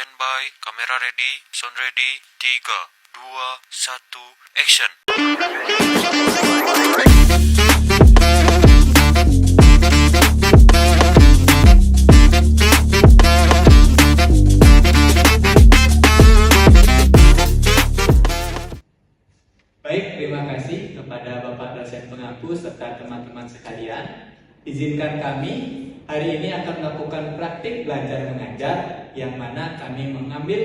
Standby, kamera ready, sound ready, 3, 2, 1, action. Baik, terima kasih kepada Bapak dosen pengaku serta teman-teman sekalian. Izinkan kami hari ini akan melakukan praktik belajar mengajar yang mana kami mengambil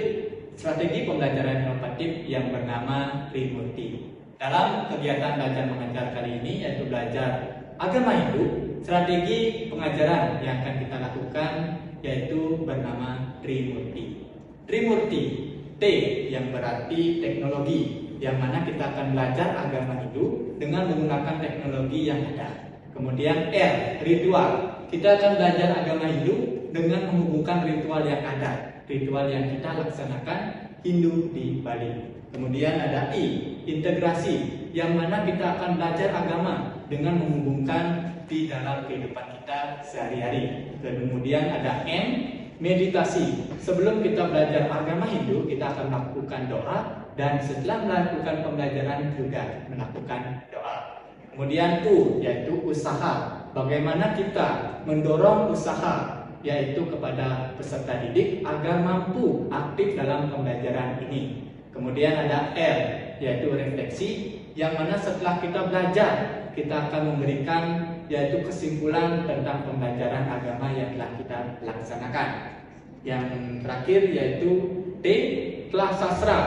strategi pembelajaran inovatif yang bernama Trimurti. Dalam kegiatan belajar mengajar kali ini yaitu belajar agama Hindu, strategi pengajaran yang akan kita lakukan yaitu bernama Trimurti. Trimurti, T yang berarti teknologi, yang mana kita akan belajar agama Hindu dengan menggunakan teknologi yang ada. Kemudian R, ritual. Kita akan belajar agama Hindu dengan menghubungkan ritual yang ada, ritual yang kita laksanakan Hindu di Bali. Kemudian ada I, integrasi, yang mana kita akan belajar agama dengan menghubungkan di dalam kehidupan kita sehari-hari. Kemudian ada M, meditasi. Sebelum kita belajar agama Hindu, kita akan melakukan doa, dan setelah melakukan pembelajaran juga melakukan doa. Kemudian U, yaitu usaha. Bagaimana kita mendorong usaha, yaitu kepada peserta didik agar mampu aktif dalam pembelajaran ini. Kemudian ada R, yaitu refleksi, yang mana setelah kita belajar, kita akan memberikan yaitu kesimpulan tentang pembelajaran agama yang telah kita laksanakan. Yang terakhir yaitu T, kelas sastra,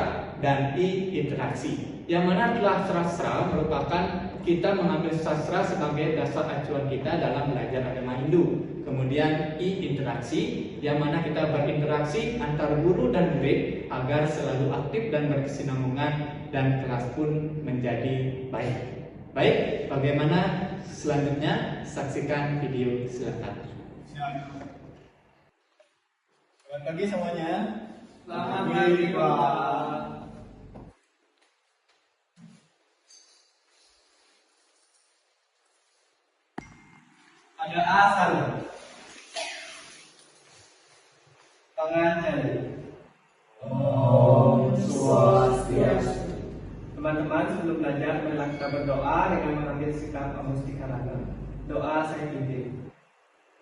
dan I, interaksi. Yang mana kelas sastra merupakan kita mengambil sastra sebagai dasar acuan kita dalam belajar agama Hindu. Kemudian I, interaksi, yang mana kita berinteraksi antar guru dan murid agar selalu aktif dan berkesinambungan dan kelas pun menjadi baik. Baik, bagaimana selanjutnya? Saksikan video selengkapnya. Selamat pagi semuanya. Selamat pagi, Pak. Ada A, salam. Tangan jari. Om Swastiastu. Teman-teman, sebelum belajar marilah kita berdoa dengan mengambil sikap amustikarana. Doa saya pimpin.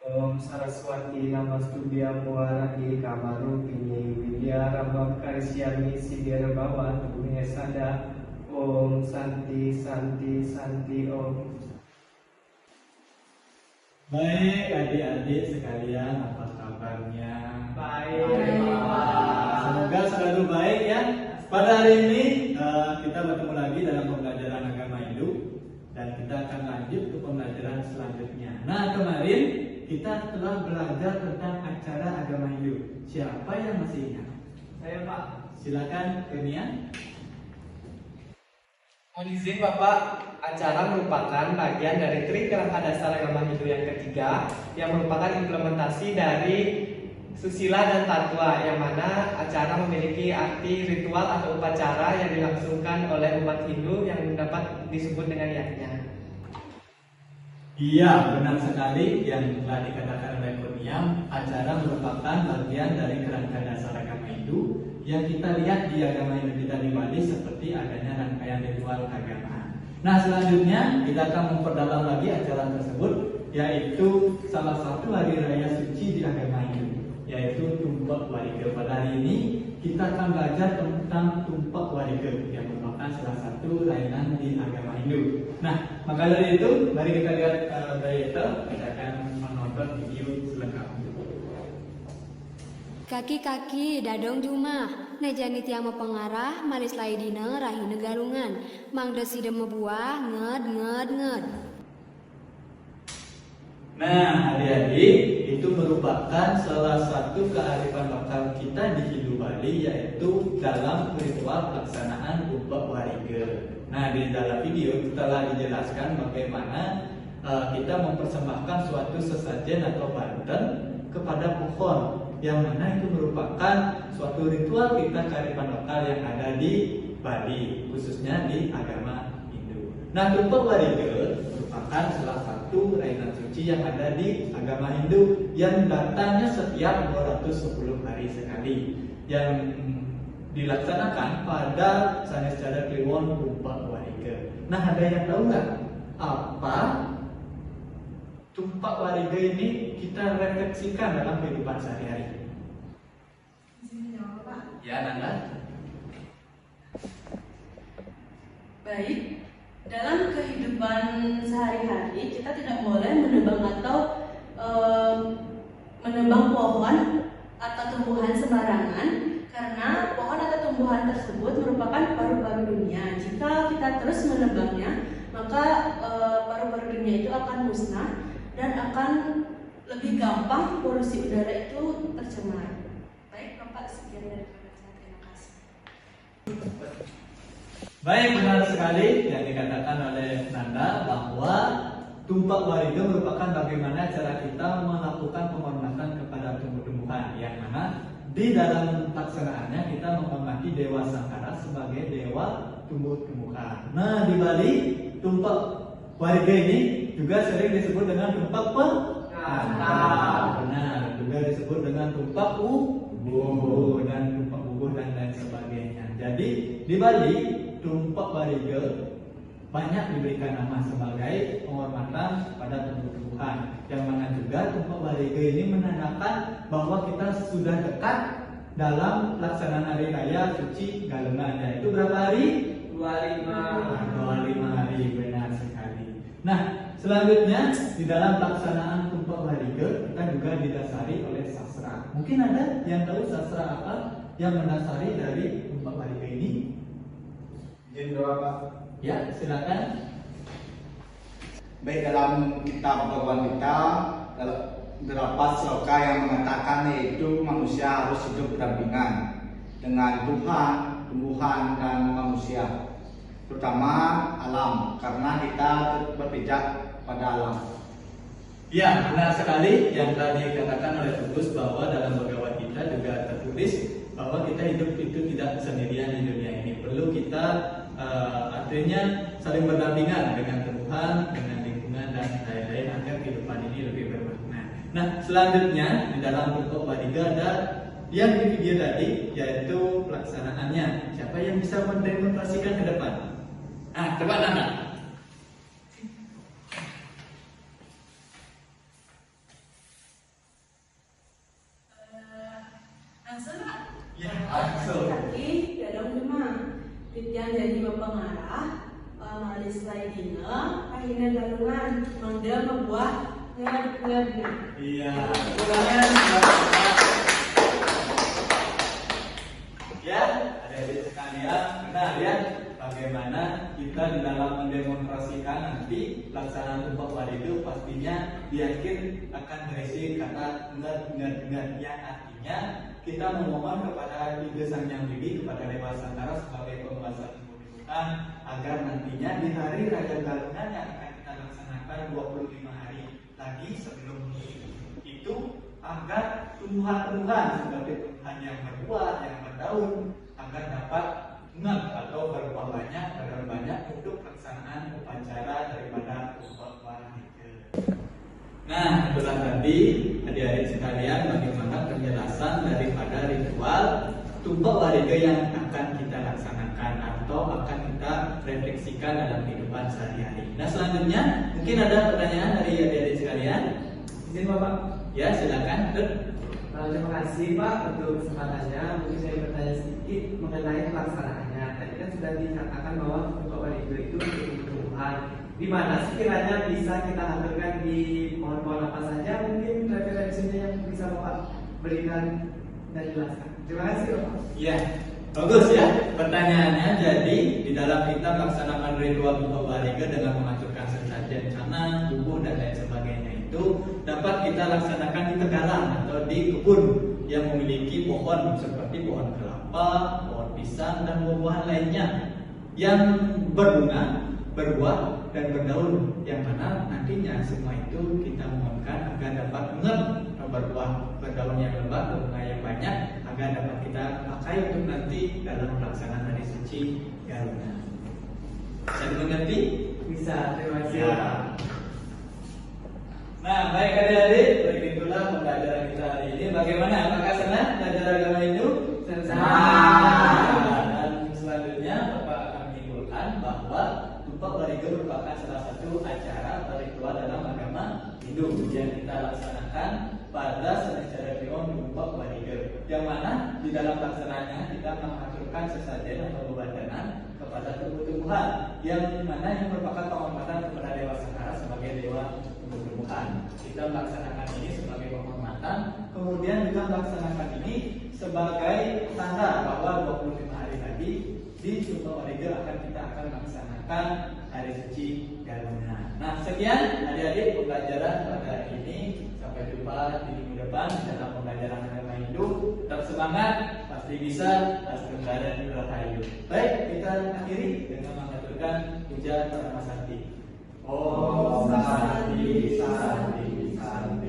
Om Saraswati Namastubhya Muaradi Kamaru Pinyi Widya Rambam Karisyami Siddhira Bhavan Bhumi Sada. Om Santi Santi Santi Om. Baik adik-adik sekalian, apa kabarnya? Baik. Semoga selalu baik ya. Pada hari ini kita bertemu lagi dalam pembelajaran agama Hindu, dan kita akan lanjut ke pembelajaran selanjutnya. Nah, kemarin kita telah belajar tentang acara agama Hindu. Siapa yang masih ingat? Saya Pak. Silakan Kurnia. Mohon izin Bapak, acara merupakan bagian dari Tri Kerangka Dasar Agama Hindu yang ketiga, yang merupakan implementasi dari susila dan tatwa, yang mana acara memiliki arti ritual atau upacara yang dilangsungkan oleh umat Hindu yang dapat disebut dengan yajna. Iya, benar sekali yang telah dikatakan oleh Kurnia. Acara merupakan bagian dari kerangka dasar agama Hindu yang kita lihat di agama Hindu kita di Bali seperti adanya rangkaian ritual keagamaan. Nah, selanjutnya kita akan memperdalam lagi acara tersebut, yaitu salah satu hari raya suci di agama Hindu, yaitu Tumpak Wariga. Pada hari ini kita akan belajar tentang Tumpak Wariga yang merupakan salah satu layanan di agama Hindu. Nah, maka dari itu mari kita lihat kita akan menonton video selengkapnya. Kaki-kaki dadong jumah, nejani tiang mepengarah, malis laidina rahina garungan, mangdesi deme buah, nged. Nah, adik-adik, itu merupakan salah satu kearifan lokal kita di Hindu Bali, yaitu dalam ritual pelaksanaan Tumpak Wariga. Nah, di dalam video telah dijelaskan bagaimana kita mempersembahkan suatu sesajen atau banten kepada pohon, yang mana itu merupakan suatu ritual kita kearifan lokal yang ada di Bali, khususnya di agama Hindu. Nah, Tumpak Wariga merupakan salah satu satu rainan suci yang ada di agama Hindu yang datangnya setiap 210 hari sekali, yang dilaksanakan pada sanes cara Kliwon Tumpak Wariga. Nah, ada yang tahu nggak apa Tumpak Wariga ini kita refleksikan dalam kehidupan sehari-hari? Ya, Nanda. Baik, dalam kehidupan sehari-hari kita tidak boleh menebang atau menebang pohon atau tumbuhan sembarangan, karena pohon atau tumbuhan tersebut merupakan paru-paru dunia. Jika kita terus menebangnya, maka paru-paru dunia itu akan musnah dan akan lebih gampang polusi udara itu tercemar. Baik, Bapak, sekian dari saya. Terima kasih. Baik, benar sekali yang dikatakan oleh Nanda bahwa Tumpak Wariga merupakan bagaimana cara kita melakukan penghormatan kepada tumbuh-tumbuhan, yang mana di dalam pelaksanaannya kita menghormati Dewa Sangkara sebagai dewa tumbuh-tumbuhan. Nah, di Bali Tumpak Wariga ini juga sering disebut dengan Tumpak Pengantar. Benar, juga disebut dengan Tumpak Bubuh dan Tumpak Bubuh dan lain sebagainya. Jadi di Bali Tumpak Wariga banyak diberikan nama sebagai penghormatan pada tumbuh-tumbuhan, yang mana juga Tumpak Wariga ini menandakan bahwa kita sudah dekat dalam pelaksanaan hari raya suci Galungan, yaitu berapa hari? 25 hari, benar sekali. Nah, selanjutnya di dalam pelaksanaan Tumpak Wariga kita juga didasari oleh sastra. Mungkin ada yang tahu sastra apa yang mendasari dari Tumpak Wariga ini? Izin doa, Pak. Ya, silakan. Baik, dalam kitab Bhagavad Gita terdapat sloka yang mengatakan yaitu manusia harus hidup berdampingan dengan Tuhan, tumbuhan dan manusia, terutama alam, karena kita berpijak pada alam. Ya, benar sekali yang tadi dikatakan oleh Tugus bahwa dalam Bhagavad Gita juga tertulis bahwa kita hidup itu tidak sendirian di dunia ini. Perlu kita artinya saling berdampingan dengan Tuhan, dengan lingkungan dan lain-lain agar kehidupan ini lebih bermakna. Nah, selanjutnya di dalam Tumpak Wariga ada yang di video tadi, yaitu pelaksanaannya. Siapa yang bisa mendemonstrasikan ke depan? Coba Nana. Langsung, Pak. Ya, langsung. Kaki, dadang demam. Yang jadi pengarah, malis lainnya, akhirnya galungan, mangga membuah ngerna. Iya, ulangan. Ya, adik-adik sekalian, benar ya, bagaimana kita di dalam mendemonstrasikan nanti pelaksanaan Tumpak Wariga pastinya di akhir akan berisi kata dengar, yang artinya kita memohon kepada Ibu Sang Hyang Widi, kepada Dewa Sangkara sebagai penguasa tumbuh-tumbuhan, agar nantinya di hari Raya Galungan yang akan kita laksanakan 25 hari lagi sebelum itu, agar tumbuhan-tumbuhan seperti tumbuhan yang berbuah, yang berdaun, agar dapat nget atau berbuah banyak untuk pelaksanaan upacara daripada Tumpak Wariga. Nah, itulah tadi adik-adik sekalian bagaimana penjelasan daripada ritual Tumpak Wariga yang akan kita laksanakan atau akan kita refleksikan dalam kehidupan sehari-hari. Nah, selanjutnya mungkin ada pertanyaan dari adik-adik sekalian. Izin Bapak. Ya, silakan. Terima kasih Pak untuk kesempatannya. Mungkin saya bertanya sedikit mengenai pelaksanaannya. Tadi kan sudah dikatakan bahwa Tumpak Wariga itu tumbuhan. Di mana sekiranya bisa kita hadirkan di pohon-pohon apa saja? Mungkin referensinya yang bisa Bapak berikan dan jelaskan. Terima kasih Bapak. Ya, bagus ya pertanyaannya. Jadi di dalam kita melaksanakan ritual Tumpak Wariga dengan menghancurkan sesajen canang, bubuh dan lain sebagainya itu dapat kita laksanakan di tegalan atau di kebun yang memiliki pohon seperti pohon kelapa, pohon pisang dan buah-buahan lainnya yang berbunga, berbuah dan berdaun, yang mana nantinya semua itu kita mohonkan agar dapat berbuah, berdaun yang lebat, berbunga yang banyak, agar dapat kita pakai untuk nanti dalam pelaksanaan hari suci Galungan. Bisa dimengerti? Bisa, terima kasih. Ya. Nah, baik adik-adik, begitulah pembelajaran kita hari ini. Bagaimana? Apakah senang belajar agama Hindu? Senang. Dan selanjutnya Bapak akan menyimpulkan bahwa Tumpah Wariga merupakan salah satu acara atau ritual dalam agama Hindu yang kita laksanakan pada Sanacara Pion Tumpah Wariga. Yang mana di dalam laksanaannya kita mengaturkan sesajen atau bebadanan kepada tumbuh-tumbuhan yang mana yang merupakan penghormatan kepada Dewa Sangkara sebagai dewa tumbuh-tumbuhan. Kita melaksanakan ini sebagai penghormatan, kemudian juga melaksanakan ini sebagai tanda bahwa 25 hari lagi di Tumpah Wariga kita akan melaksanakan hari suci Galungan. Nah, sekian adik-adik pembelajaran pada hari ini. Sampai jumpa di minggu depan dalam pembelajaran agama Hindu. Tetap semangat, pasti bisa, dan Rahayu. Baik, kita akhiri dengan mengaturkan puja Parama Sakti. Om Santi Santi Santi.